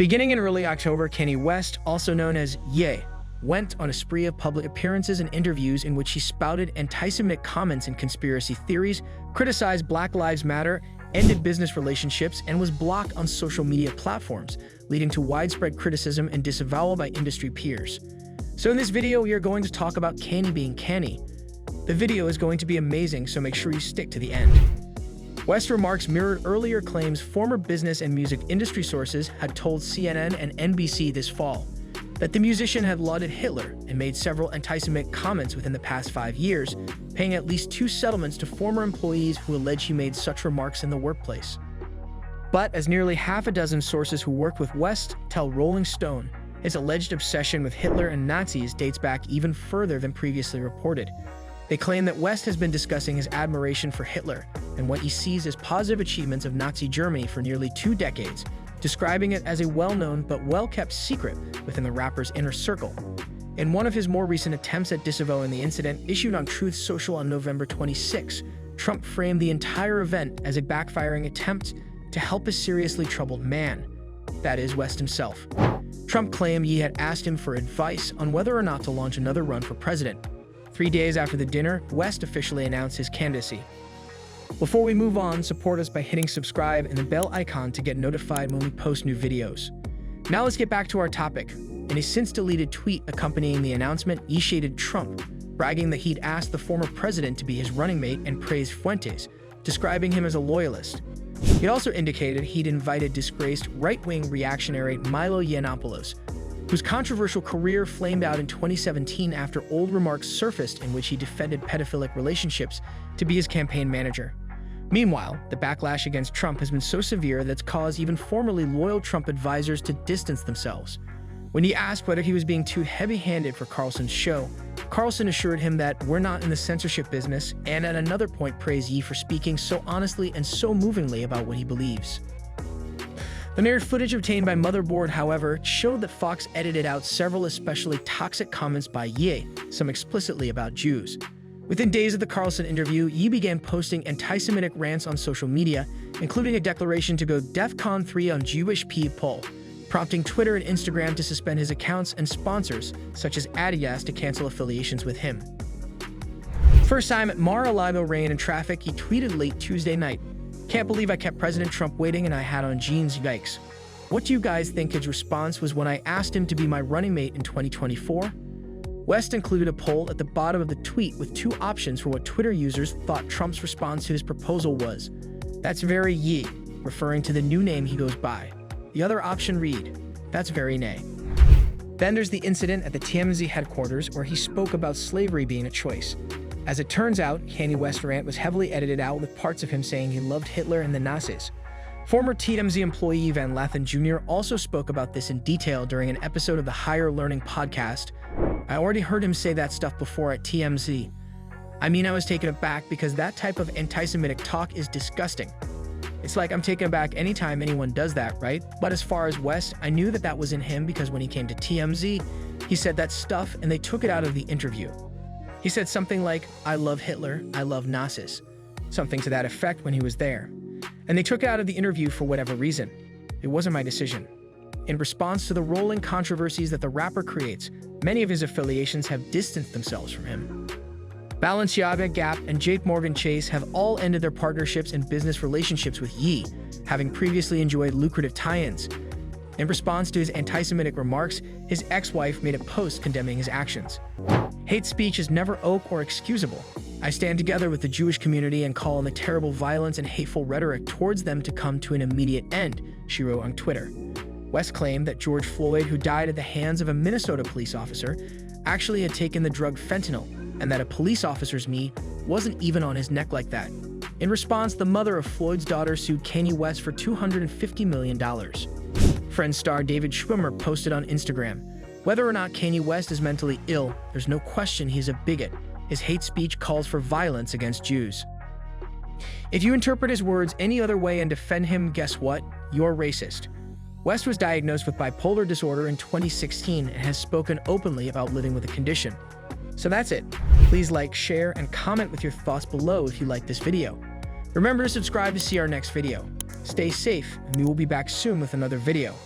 Beginning in early October, Kanye West, also known as Ye, went on a spree of public appearances and interviews in which he spouted anti-Semitic comments and conspiracy theories, criticized Black Lives Matter, ended business relationships, and was blocked on social media platforms, leading to widespread criticism and disavowal by industry peers. So in this video, we are going to talk about Kanye being Kanye. The video is going to be amazing, so make sure you stick to the end. West's remarks mirrored earlier claims former business and music industry sources had told CNN and NBC this fall, that the musician had lauded Hitler and made several anti-Semitic comments within the past 5 years, paying at least 2 settlements to former employees who allege he made such remarks in the workplace. But as nearly half a dozen sources who worked with West tell Rolling Stone, his alleged obsession with Hitler and Nazis dates back even further than previously reported. They claim that West has been discussing his admiration for Hitler and what he sees as positive achievements of Nazi Germany for nearly 2 decades, describing it as a well-known but well-kept secret within the rapper's inner circle. In one of his more recent attempts at disavowing the incident issued on Truth Social on November 26, Trump framed the entire event as a backfiring attempt to help a seriously troubled man, that is, West himself. Trump claimed he had asked him for advice on whether or not to launch another run for president. 3 days after the dinner, West officially announced his candidacy. Before we move on, support us by hitting subscribe and the bell icon to get notified when we post new videos. Now let's get back to our topic. In a since-deleted tweet accompanying the announcement, he shaded Trump, bragging that he'd asked the former president to be his running mate and praised Fuentes, describing him as a loyalist. He also indicated he'd invited disgraced right-wing reactionary Milo Yiannopoulos, whose controversial career flamed out in 2017 after old remarks surfaced in which he defended pedophilic relationships, to be his campaign manager. Meanwhile, the backlash against Trump has been so severe that it's caused even formerly loyal Trump advisors to distance themselves. When he asked whether he was being too heavy-handed for Carlson's show, Carlson assured him that we're not in the censorship business, and at another point praised Ye for speaking so honestly and so movingly about what he believes. The narrated footage obtained by Motherboard, however, showed that Fox edited out several especially toxic comments by Ye, some explicitly about Jews. Within days of the Carlson interview, Ye began posting anti-Semitic rants on social media, including a declaration to go DEFCON 3 on Jewish people, prompting Twitter and Instagram to suspend his accounts and sponsors, such as Adidas, to cancel affiliations with him. First time at Mar-a-Lago rain and traffic, he tweeted late Tuesday night, "Can't believe I kept President Trump waiting and I had on jeans, yikes. What do you guys think?" His response was when I asked him to be my running mate in 2024. West included a poll at the bottom of the tweet with 2 options for what Twitter users thought Trump's response to his proposal was. "That's very Ye," referring to the new name he goes by. The other option read, "That's very Nay." Then there's the incident at the TMZ headquarters where he spoke about slavery being a choice. As it turns out, Kanye West's rant was heavily edited out with parts of him saying he loved Hitler and the Nazis. Former TMZ employee Van Lathan Jr. also spoke about this in detail during an episode of the Higher Learning podcast. "I already heard him say that stuff before at TMZ. I mean, I was taken aback because that type of anti-Semitic talk is disgusting. It's like I'm taken aback anytime anyone does that, right? But as far as West, I knew that that was in him because when he came to TMZ, he said that stuff and they took it out of the interview. He said something like, 'I love Hitler, I love Nazis,' something to that effect when he was there. And they took it out of the interview for whatever reason. It wasn't my decision." In response to the rolling controversies that the rapper creates, many of his affiliations have distanced themselves from him. Balenciaga, Gap, and Jake Morgan Chase have all ended their partnerships and business relationships with Ye, having previously enjoyed lucrative tie-ins. In response to his anti-Semitic remarks, his ex-wife made a post condemning his actions. "Hate speech is never oak or excusable. I stand together with the Jewish community and call on the terrible violence and hateful rhetoric towards them to come to an immediate end," she wrote on Twitter. West claimed that George Floyd, who died at the hands of a Minnesota police officer, actually had taken the drug fentanyl, and that a police officer's knee wasn't even on his neck like that. In response, the mother of Floyd's daughter sued Kanye West for $250 million. Friends star David Schwimmer posted on Instagram, "Whether or not Kanye West is mentally ill, there's no question he's a bigot. His hate speech calls for violence against Jews." If you interpret his words any other way and defend him, guess what? You're racist. West was diagnosed with bipolar disorder in 2016 and has spoken openly about living with the condition. So that's it. Please like, share, and comment with your thoughts below if you like this video. Remember to subscribe to see our next video. Stay safe, and we will be back soon with another video.